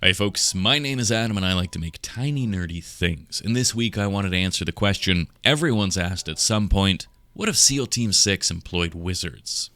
Hey folks, my name is Adam and I like to make tiny nerdy things. And this week I wanted to answer the question everyone's asked at some point, what if SEAL Team 6 employed wizards?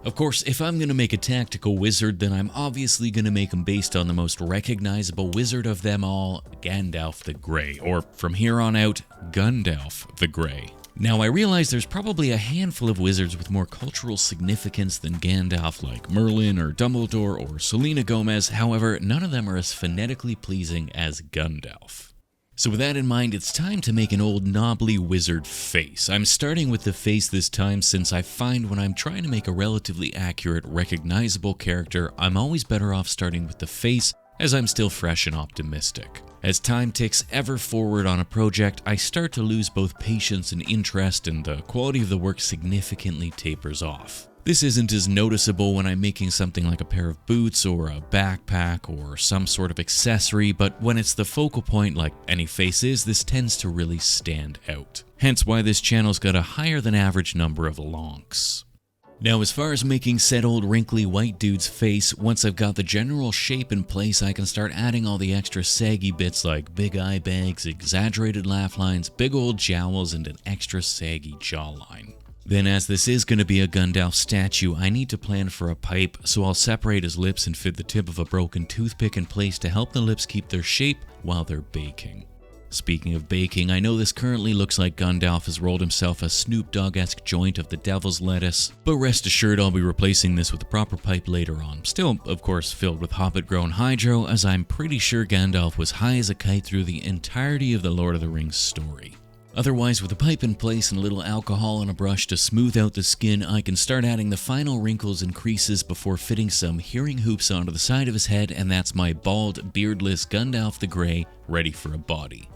Of course, if I'm going to make a tactical wizard, then I'm obviously going to make him based on the most recognizable wizard of them all, Gandalf the Grey, or from here on out, Gundalf the Grey. Now, I realize there's probably a handful of wizards with more cultural significance than Gandalf, like Merlin or Dumbledore or Selena Gomez. However, none of them are as phonetically pleasing as Gundalf. So with that in mind, it's time to make an old knobbly wizard face. I'm starting with the face this time since I find when I'm trying to make a relatively accurate, recognizable character, I'm always better off starting with the face as I'm still fresh and optimistic. As time ticks ever forward on a project, I start to lose both patience and interest, and the quality of the work significantly tapers off. This isn't as noticeable when I'm making something like a pair of boots or a backpack or some sort of accessory, but when it's the focal point like any face is, this tends to really stand out. Hence why this channel's got a higher than average number of lonks. Now, as far as making said old wrinkly white dude's face, once I've got the general shape in place, I can start adding all the extra saggy bits like big eye bags, exaggerated laugh lines, big old jowls, and an extra saggy jawline. Then, as this is going to be a Gundalf statue, I need to plan for a pipe, so I'll separate his lips and fit the tip of a broken toothpick in place to help the lips keep their shape while they're baking. Speaking of baking, I know this currently looks like Gandalf has rolled himself a Snoop Dogg-esque joint of the devil's lettuce, but rest assured I'll be replacing this with a proper pipe later on, still, of course, filled with Hobbit-grown hydro, as I'm pretty sure Gandalf was high as a kite through the entirety of the Lord of the Rings story. Otherwise, with a pipe in place and a little alcohol and a brush to smooth out the skin, I can start adding the final wrinkles and creases before fitting some hearing hoops onto the side of his head, and that's my bald, beardless Gandalf the Grey ready for a body.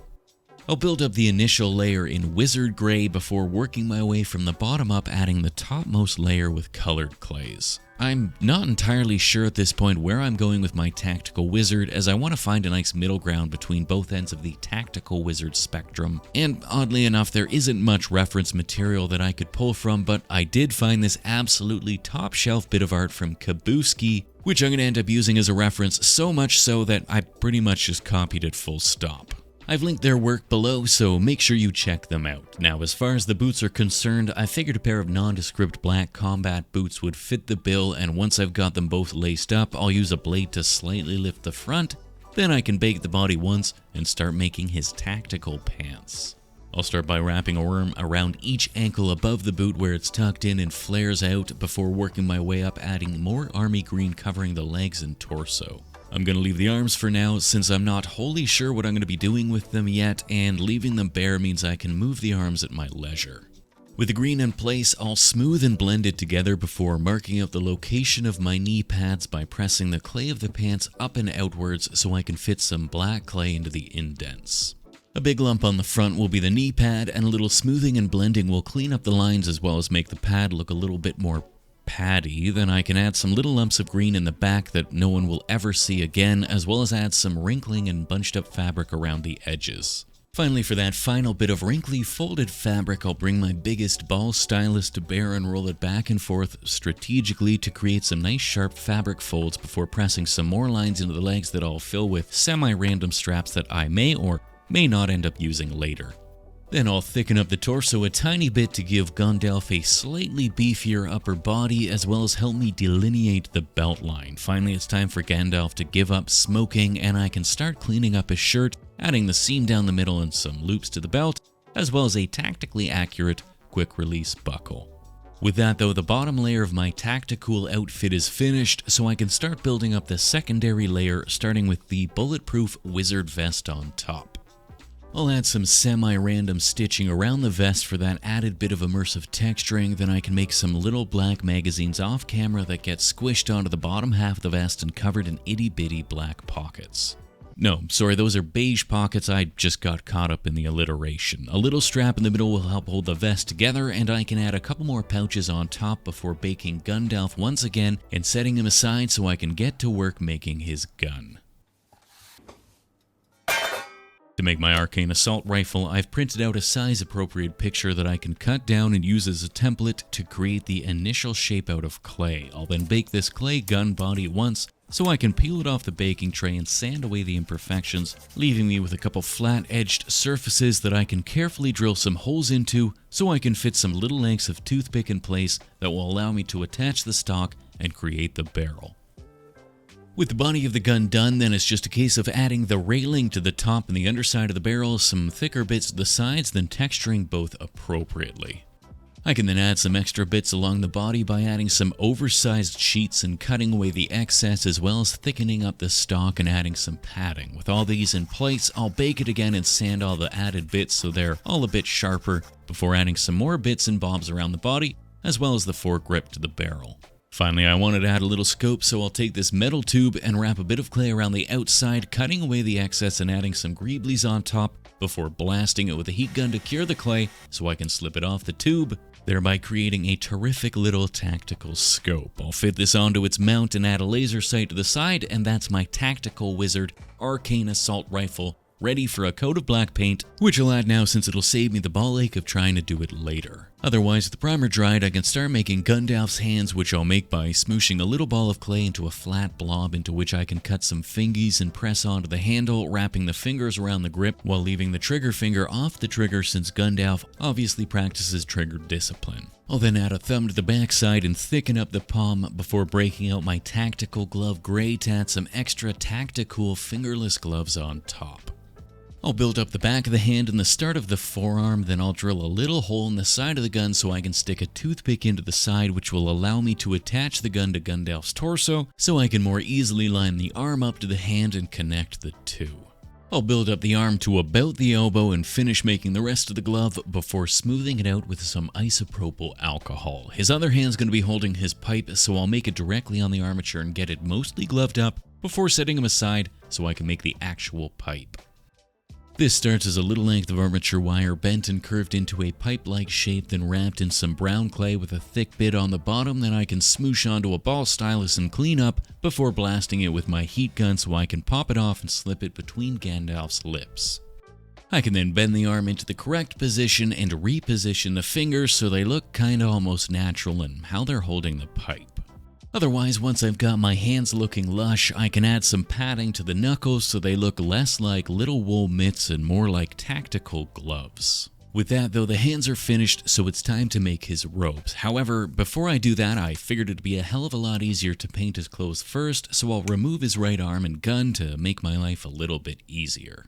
I'll build up the initial layer in wizard gray before working my way from the bottom up, adding the topmost layer with colored clays. I'm not entirely sure at this point where I'm going with my tactical wizard, as I want to find a nice middle ground between both ends of the tactical wizard spectrum, and oddly enough there isn't much reference material that I could pull from, but I did find this absolutely top shelf bit of art from Kabuski, which I'm going to end up using as a reference, so much so that I pretty much just copied it full stop. I've linked their work below, so make sure you check them out. Now, as far as the boots are concerned, I figured a pair of nondescript black combat boots would fit the bill, and once I've got them both laced up, I'll use a blade to slightly lift the front, then I can bake the body once and start making his tactical pants. I'll start by wrapping a worm around each ankle above the boot where it's tucked in and flares out before working my way up, adding more army green covering the legs and torso. I'm going to leave the arms for now since I'm not wholly sure what I'm going to be doing with them yet, and leaving them bare means I can move the arms at my leisure. With the green in place, I'll smooth and blend it together before marking out the location of my knee pads by pressing the clay of the pants up and outwards so I can fit some black clay into the indents. A big lump on the front will be the knee pad, and a little smoothing and blending will clean up the lines as well as make the pad look a little bit more paddy. Then I can add some little lumps of green in the back that no one will ever see again, as well as add some wrinkling and bunched up fabric around the edges. Finally, for that final bit of wrinkly folded fabric, I'll bring my biggest ball stylus to bear and roll it back and forth strategically to create some nice sharp fabric folds before pressing some more lines into the legs that I'll fill with semi-random straps that I may or may not end up using later. Then I'll thicken up the torso a tiny bit to give Gandalf a slightly beefier upper body, as well as help me delineate the belt line. Finally, it's time for Gandalf to give up smoking, and I can start cleaning up his shirt, adding the seam down the middle and some loops to the belt, as well as a tactically accurate quick-release buckle. With that though, the bottom layer of my tactical outfit is finished, so I can start building up the secondary layer, starting with the bulletproof wizard vest on top. I'll add some semi-random stitching around the vest for that added bit of immersive texturing, then I can make some little black magazines off camera that get squished onto the bottom half of the vest and covered in itty-bitty black pockets. No, sorry, those are beige pockets, I just got caught up in the alliteration. A little strap in the middle will help hold the vest together, and I can add a couple more pouches on top before baking Gundalf once again and setting him aside so I can get to work making his gun. To make my arcane assault rifle, I've printed out a size-appropriate picture that I can cut down and use as a template to create the initial shape out of clay. I'll then bake this clay gun body once, so I can peel it off the baking tray and sand away the imperfections, leaving me with a couple flat-edged surfaces that I can carefully drill some holes into so I can fit some little lengths of toothpick in place that will allow me to attach the stock and create the barrel. With the body of the gun done, then it's just a case of adding the railing to the top and the underside of the barrel, some thicker bits to the sides, then texturing both appropriately. I can then add some extra bits along the body by adding some oversized sheets and cutting away the excess, as well as thickening up the stock and adding some padding. With all these in place, I'll bake it again and sand all the added bits so they're all a bit sharper before adding some more bits and bobs around the body, as well as the foregrip to the barrel. Finally, I wanted to add a little scope, so I'll take this metal tube and wrap a bit of clay around the outside, cutting away the excess and adding some greeblies on top before blasting it with a heat gun to cure the clay so I can slip it off the tube, thereby creating a terrific little tactical scope. I'll fit this onto its mount and add a laser sight to the side, and that's my Tactical Wizard Arcane Assault Rifle, ready for a coat of black paint, which I'll add now since it'll save me the ball ache of trying to do it later. Otherwise, with the primer dried, I can start making Gundalf's hands, which I'll make by smooshing a little ball of clay into a flat blob into which I can cut some fingies and press onto the handle, wrapping the fingers around the grip while leaving the trigger finger off the trigger since Gundalf obviously practices trigger discipline. I'll then add a thumb to the backside and thicken up the palm before breaking out my Tactical Glove Gray to add some extra Tactical fingerless gloves on top. I'll build up the back of the hand and the start of the forearm, then I'll drill a little hole in the side of the gun so I can stick a toothpick into the side, which will allow me to attach the gun to Gundalf's torso so I can more easily line the arm up to the hand and connect the two. I'll build up the arm to about the elbow and finish making the rest of the glove before smoothing it out with some isopropyl alcohol. His other hand's going to be holding his pipe, so I'll make it directly on the armature and get it mostly gloved up before setting him aside so I can make the actual pipe. This starts as a little length of armature wire bent and curved into a pipe-like shape, then wrapped in some brown clay with a thick bit on the bottom that I can smoosh onto a ball stylus and clean up before blasting it with my heat gun so I can pop it off and slip it between Gandalf's lips. I can then bend the arm into the correct position and reposition the fingers so they look kinda almost natural in how they're holding the pipe. Otherwise, once I've got my hands looking lush, I can add some padding to the knuckles so they look less like little wool mitts and more like tactical gloves. With that though, the hands are finished, so it's time to make his robes. However, before I do that, I figured it'd be a hell of a lot easier to paint his clothes first, so I'll remove his right arm and gun to make my life a little bit easier.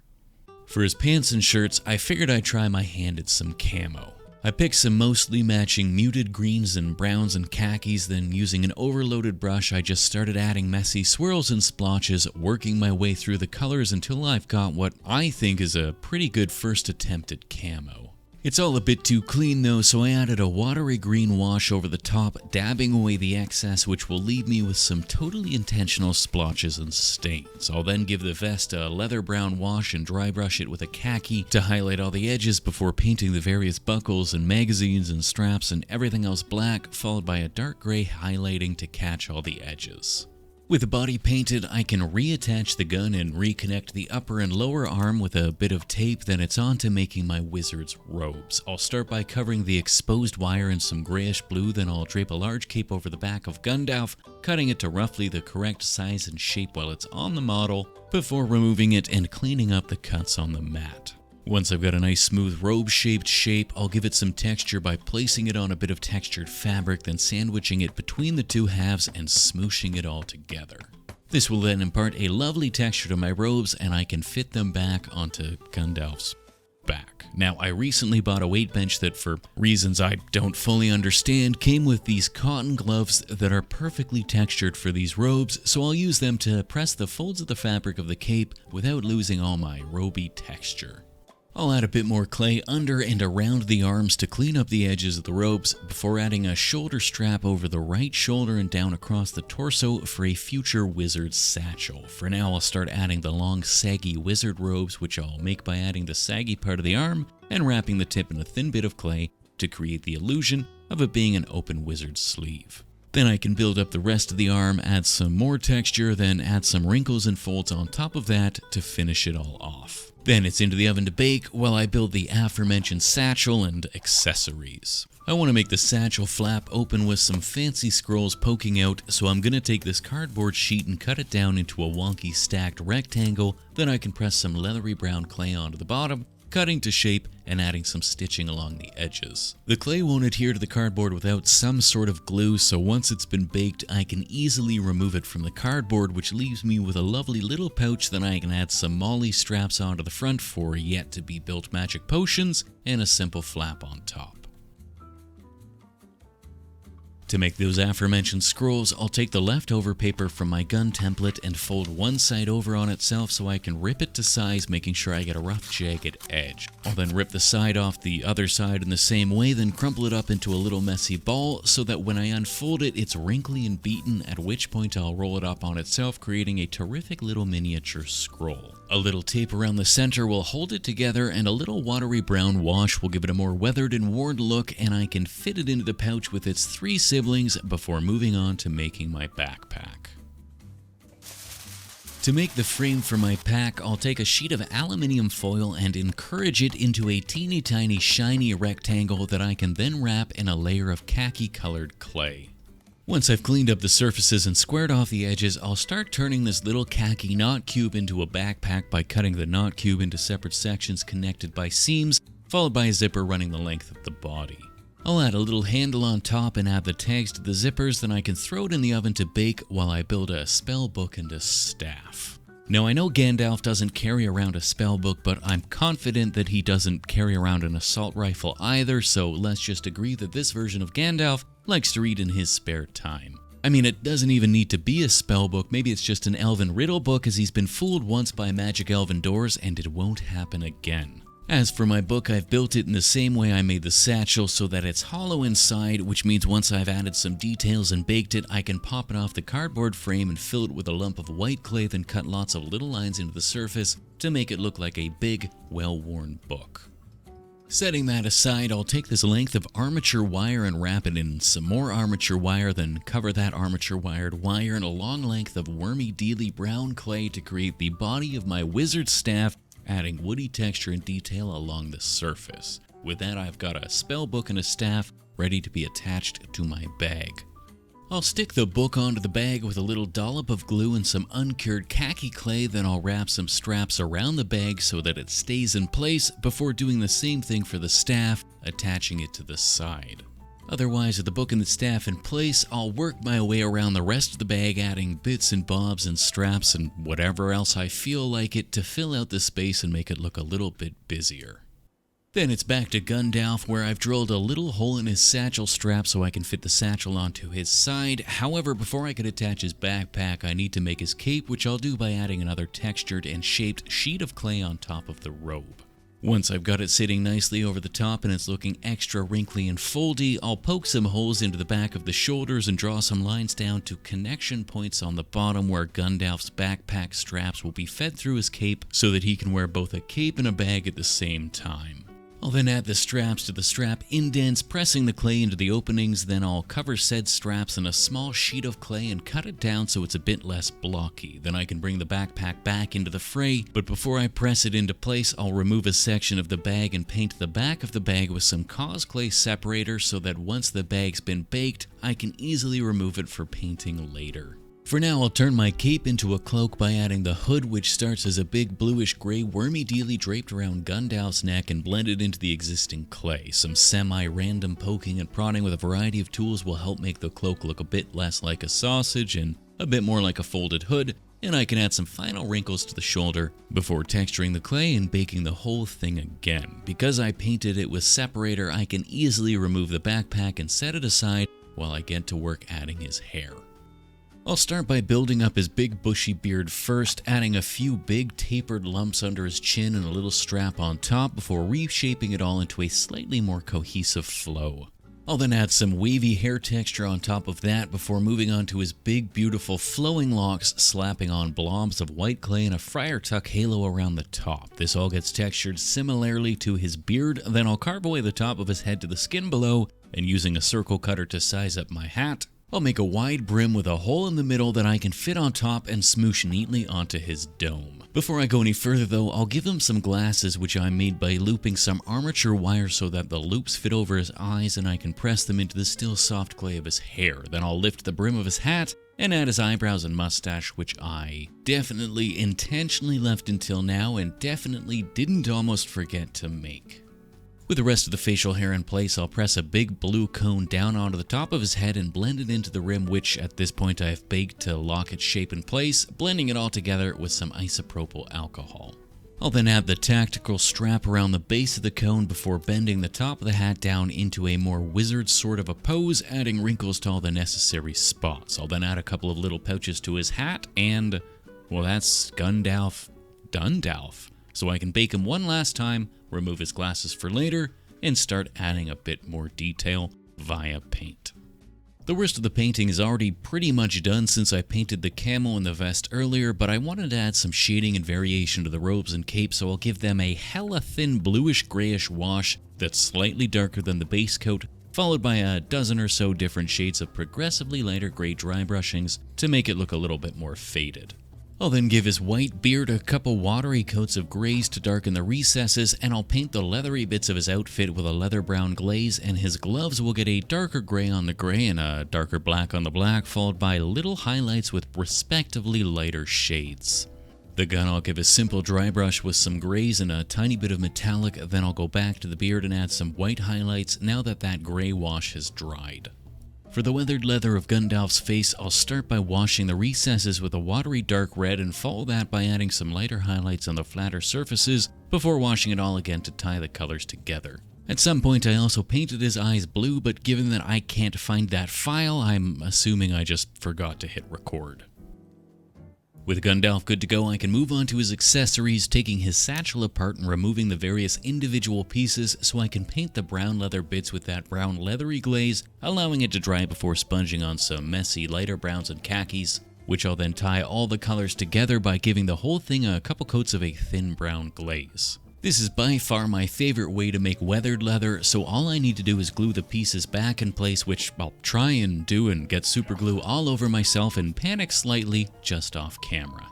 For his pants and shirts, I figured I'd try my hand at some camo. I picked some mostly matching muted greens and browns and khakis, then using an overloaded brush I just started adding messy swirls and splotches, working my way through the colors until I've got what I think is a pretty good first attempt at camo. It's all a bit too clean though, so I added a watery green wash over the top, dabbing away the excess, which will leave me with some totally intentional splotches and stains. I'll then give the vest a leather brown wash and dry brush it with a khaki to highlight all the edges before painting the various buckles and magazines and straps and everything else black, followed by a dark gray highlighting to catch all the edges. With the body painted, I can reattach the gun and reconnect the upper and lower arm with a bit of tape, then it's on to making my wizard's robes. I'll start by covering the exposed wire in some grayish blue, then I'll drape a large cape over the back of Gundalf, cutting it to roughly the correct size and shape while it's on the model, before removing it and cleaning up the cuts on the mat. Once I've got a nice smooth robe-shaped shape, I'll give it some texture by placing it on a bit of textured fabric, then sandwiching it between the two halves and smooshing it all together. This will then impart a lovely texture to my robes, and I can fit them back onto Gundalf's back. Now, I recently bought a weight bench that, for reasons I don't fully understand, came with these cotton gloves that are perfectly textured for these robes, so I'll use them to press the folds of the fabric of the cape without losing all my roby texture. I'll add a bit more clay under and around the arms to clean up the edges of the robes before adding a shoulder strap over the right shoulder and down across the torso for a future wizard satchel. For now, I'll start adding the long saggy wizard robes, which I'll make by adding the saggy part of the arm and wrapping the tip in a thin bit of clay to create the illusion of it being an open wizard sleeve. Then I can build up the rest of the arm, add some more texture, then add some wrinkles and folds on top of that to finish it all off. Then it's into the oven to bake while I build the aforementioned satchel and accessories. I want to make the satchel flap open with some fancy scrolls poking out, so I'm going to take this cardboard sheet and cut it down into a wonky stacked rectangle. Then I can press some leathery brown clay onto the bottom, cutting to shape and adding some stitching along the edges. The clay won't adhere to the cardboard without some sort of glue, so once it's been baked, I can easily remove it from the cardboard, which leaves me with a lovely little pouch that I can add some molly straps onto the front for yet to be built magic potions and a simple flap on top. To make those aforementioned scrolls, I'll take the leftover paper from my gun template and fold one side over on itself so I can rip it to size, making sure I get a rough, jagged edge. I'll then rip the side off the other side in the same way, then crumple it up into a little messy ball so that when I unfold it, it's wrinkly and beaten, at which point I'll roll it up on itself, creating a terrific little miniature scroll. A little tape around the center will hold it together, and a little watery brown wash will give it a more weathered and worn look, and I can fit it into the pouch with its 3 siblings before moving on to making my backpack. To make the frame for my pack, I'll take a sheet of aluminium foil and encourage it into a teeny tiny shiny rectangle that I can then wrap in a layer of khaki colored clay. Once I've cleaned up the surfaces and squared off the edges, I'll start turning this little khaki knot cube into a backpack by cutting the knot cube into separate sections connected by seams, followed by a zipper running the length of the body. I'll add a little handle on top and add the tags to the zippers, then I can throw it in the oven to bake while I build a spell book and a staff. Now I know Gandalf doesn't carry around a spell book, but I'm confident that he doesn't carry around an assault rifle either, so let's just agree that this version of Gandalf likes to read in his spare time. I mean, it doesn't even need to be a spell book, maybe it's just an elven riddle book, as he's been fooled once by magic elven doors and it won't happen again. As for my book, I've built it in the same way I made the satchel, so that it's hollow inside, which means once I've added some details and baked it, I can pop it off the cardboard frame and fill it with a lump of white clay, then cut lots of little lines into the surface to make it look like a big, well-worn book. Setting that aside, I'll take this length of armature wire and wrap it in some more armature wire, then cover that armature wired wire in a long length of wormy dealy brown clay to create the body of my wizard staff, adding woody texture and detail along the surface. With that, I've got a spell book and a staff ready to be attached to my bag. I'll stick the book onto the bag with a little dollop of glue and some uncured khaki clay, then I'll wrap some straps around the bag so that it stays in place before doing the same thing for the staff, attaching it to the side. Otherwise, with the book and the staff in place, I'll work my way around the rest of the bag, adding bits and bobs and straps and whatever else I feel like it to fill out the space and make it look a little bit busier. Then it's back to Gundalf, where I've drilled a little hole in his satchel strap so I can fit the satchel onto his side. However, before I could attach his backpack, I need to make his cape, which I'll do by adding another textured and shaped sheet of clay on top of the robe. Once I've got it sitting nicely over the top and it's looking extra wrinkly and foldy, I'll poke some holes into the back of the shoulders and draw some lines down to connection points on the bottom where Gundalf's backpack straps will be fed through his cape so that he can wear both a cape and a bag at the same time. I'll then add the straps to the strap indents, pressing the clay into the openings, then I'll cover said straps in a small sheet of clay and cut it down so it's a bit less blocky. Then I can bring the backpack back into the fray, but before I press it into place, I'll remove a section of the bag and paint the back of the bag with some Cosclay separator so that once the bag's been baked, I can easily remove it for painting later. For now, I'll turn my cape into a cloak by adding the hood, which starts as a big bluish-gray wormy dealy draped around Gandalf's neck and blended into the existing clay. Some semi-random poking and prodding with a variety of tools will help make the cloak look a bit less like a sausage and a bit more like a folded hood, and I can add some final wrinkles to the shoulder before texturing the clay and baking the whole thing again. Because I painted it with separator, I can easily remove the backpack and set it aside while I get to work adding his hair. I'll start by building up his big bushy beard first, adding a few big tapered lumps under his chin and a little strap on top before reshaping it all into a slightly more cohesive flow. I'll then add some wavy hair texture on top of that before moving on to his big beautiful flowing locks, slapping on blobs of white clay and a friar tuck halo around the top. This all gets textured similarly to his beard, then I'll carve away the top of his head to the skin below, and using a circle cutter to size up my hat, I'll make a wide brim with a hole in the middle that I can fit on top and smoosh neatly onto his dome. Before I go any further though, I'll give him some glasses which I made by looping some armature wire so that the loops fit over his eyes and I can press them into the still soft clay of his hair. Then I'll lift the brim of his hat and add his eyebrows and mustache, which I definitely intentionally left until now and definitely didn't almost forget to make. With the rest of the facial hair in place, I'll press a big blue cone down onto the top of his head and blend it into the rim, which at this point I have baked to lock its shape in place, blending it all together with some isopropyl alcohol. I'll then add the tactical strap around the base of the cone before bending the top of the hat down into a more wizard sort of a pose, adding wrinkles to all the necessary spots. I'll then add a couple of little pouches to his hat and, well, that's Gundalf so I can bake him one last time, remove his glasses for later, and start adding a bit more detail via paint. The worst of the painting is already pretty much done since I painted the camo and the vest earlier, but I wanted to add some shading and variation to the robes and cape, so I'll give them a hella thin bluish grayish wash that's slightly darker than the base coat, followed by a dozen or so different shades of progressively lighter gray dry brushings to make it look a little bit more faded. I'll then give his white beard a couple watery coats of grays to darken the recesses, and I'll paint the leathery bits of his outfit with a leather brown glaze, and his gloves will get a darker gray on the gray and a darker black on the black, followed by little highlights with respectively lighter shades. The gun I'll give a simple dry brush with some grays and a tiny bit of metallic, then I'll go back to the beard and add some white highlights now that that gray wash has dried. For the weathered leather of Gundalf's face, I'll start by washing the recesses with a watery dark red and follow that by adding some lighter highlights on the flatter surfaces before washing it all again to tie the colors together. At some point I also painted his eyes blue, but given that I can't find that file, I'm assuming I just forgot to hit record. With Gundalf good to go, I can move on to his accessories, taking his satchel apart and removing the various individual pieces so I can paint the brown leather bits with that brown leathery glaze, allowing it to dry before sponging on some messy lighter browns and khakis, which I'll then tie all the colors together by giving the whole thing a couple coats of a thin brown glaze. This is by far my favorite way to make weathered leather, so all I need to do is glue the pieces back in place, which I'll try and do and get super glue all over myself and panic slightly just off camera.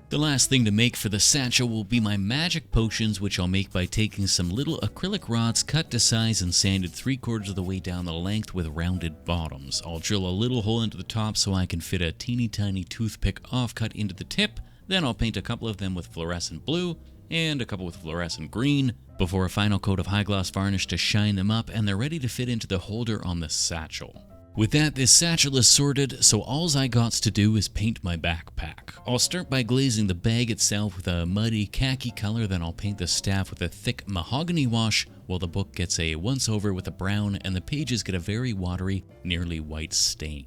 The last thing to make for the satchel will be my magic potions, which I'll make by taking some little acrylic rods cut to size and sanded 3/4 of the way down the length with rounded bottoms. I'll drill a little hole into the top so I can fit a teeny tiny toothpick offcut into the tip, then I'll paint a couple of them with fluorescent blue, and a couple with fluorescent green, before a final coat of high gloss varnish to shine them up, and they're ready to fit into the holder on the satchel. With that, this satchel is sorted, so alls I gots to do is paint my backpack. I'll start by glazing the bag itself with a muddy khaki color, then I'll paint the staff with a thick mahogany wash, while the book gets a once-over with a brown, and the pages get a very watery, nearly white stain.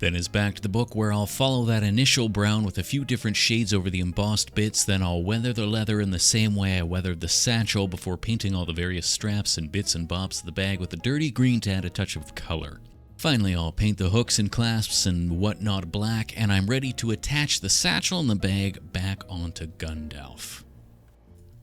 Then is back to the book, where I'll follow that initial brown with a few different shades over the embossed bits, then I'll weather the leather in the same way I weathered the satchel before painting all the various straps and bits and bobs of the bag with a dirty green to add a touch of color. Finally, I'll paint the hooks and clasps and whatnot black, and I'm ready to attach the satchel and the bag back onto Gundalf.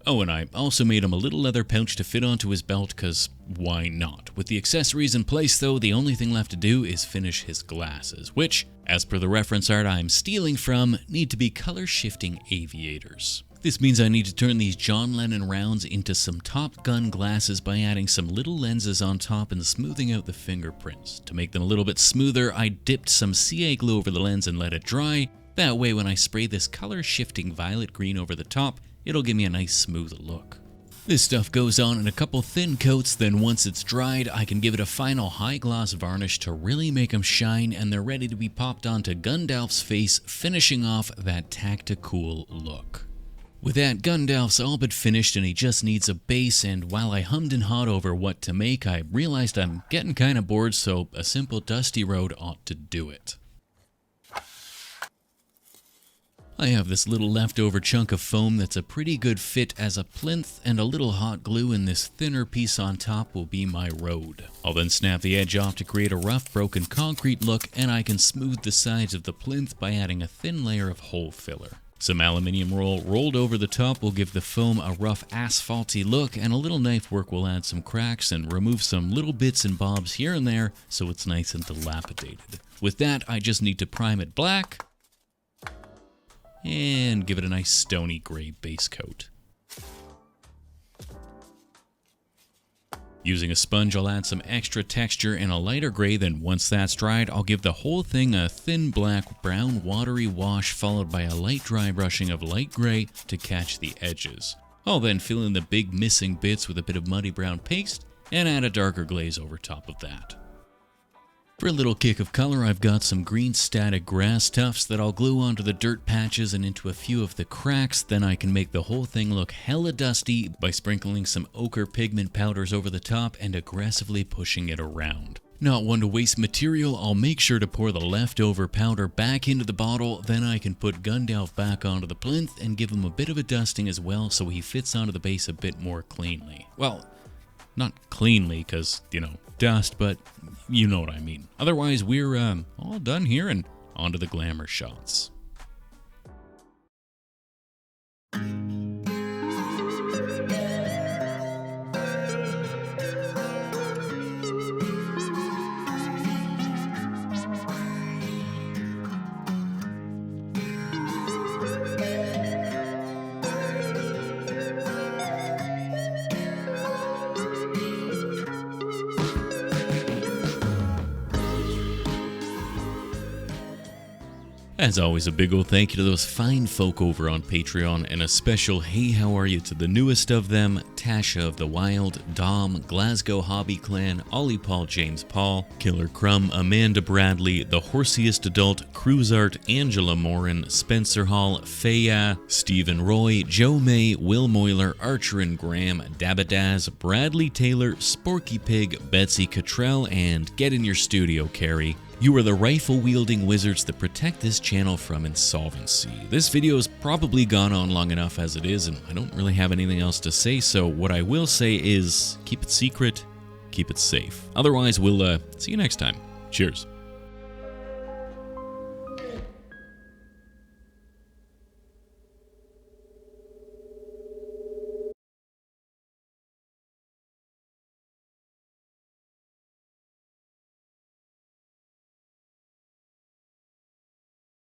Oh, and I also made him a little leather pouch to fit onto his belt, cause why not? With the accessories in place though, the only thing left to do is finish his glasses, which, as per the reference art I'm stealing from, need to be color shifting aviators. This means I need to turn these John Lennon rounds into some Top Gun glasses by adding some little lenses on top and smoothing out the fingerprints. To make them a little bit smoother, I dipped some CA glue over the lens and let it dry. That way when I spray this color shifting violet green over the top, it'll give me a nice smooth look. This stuff goes on in a couple thin coats, then once it's dried, I can give it a final high gloss varnish to really make them shine, and they're ready to be popped onto Gundalf's face, finishing off that tactical look. With that, Gundalf's all but finished and he just needs a base, and while I hummed and hawed over what to make, I realized I'm getting kinda bored, so a simple dusty road ought to do it. I have this little leftover chunk of foam that's a pretty good fit as a plinth, and a little hot glue, and this thinner piece on top will be my road. I'll then snap the edge off to create a rough broken concrete look, and I can smooth the sides of the plinth by adding a thin layer of hole filler. Some aluminium roll rolled over the top will give the foam a rough asphalty look, and a little knife work will add some cracks and remove some little bits and bobs here and there so it's nice and dilapidated. With that, I just need to prime it black and give it a nice stony gray base coat. Using a sponge, I'll add some extra texture in a lighter gray, then once that's dried, I'll give the whole thing a thin black, brown, watery wash followed by a light dry brushing of light gray to catch the edges. I'll then fill in the big missing bits with a bit of muddy brown paste and add a darker glaze over top of that. For a little kick of color, I've got some green static grass tufts that I'll glue onto the dirt patches and into a few of the cracks. Then I can make the whole thing look hella dusty by sprinkling some ochre pigment powders over the top and aggressively pushing it around. Not one to waste material, I'll make sure to pour the leftover powder back into the bottle, then I can put Gundalf back onto the plinth and give him a bit of a dusting as well so he fits onto the base a bit more cleanly. Well, not cleanly, because, dust, but you know what I mean. Otherwise, we're all done here and onto the Glamour Shots. As always, a big ol' thank you to those fine folk over on Patreon, and a special hey how are you to the newest of them, Tasha of the Wild, Dom, Glasgow Hobby Clan, Ollie Paul James Paul, Killer Crumb, Amanda Bradley, The Horsiest Adult, Cruzart, Angela Morin, Spencer Hall, Faya, Stephen Roy, Joe May, Will Moyler, Archer and Graham, Dabadaz, Bradley Taylor, Sporky Pig, Betsy Cottrell, and Get in Your Studio, Carrie. You are the rifle-wielding wizards that protect this channel from insolvency. This video has probably gone on long enough as it is, and I don't really have anything else to say, so what I will say is keep it secret, keep it safe. Otherwise, we'll see you next time. Cheers.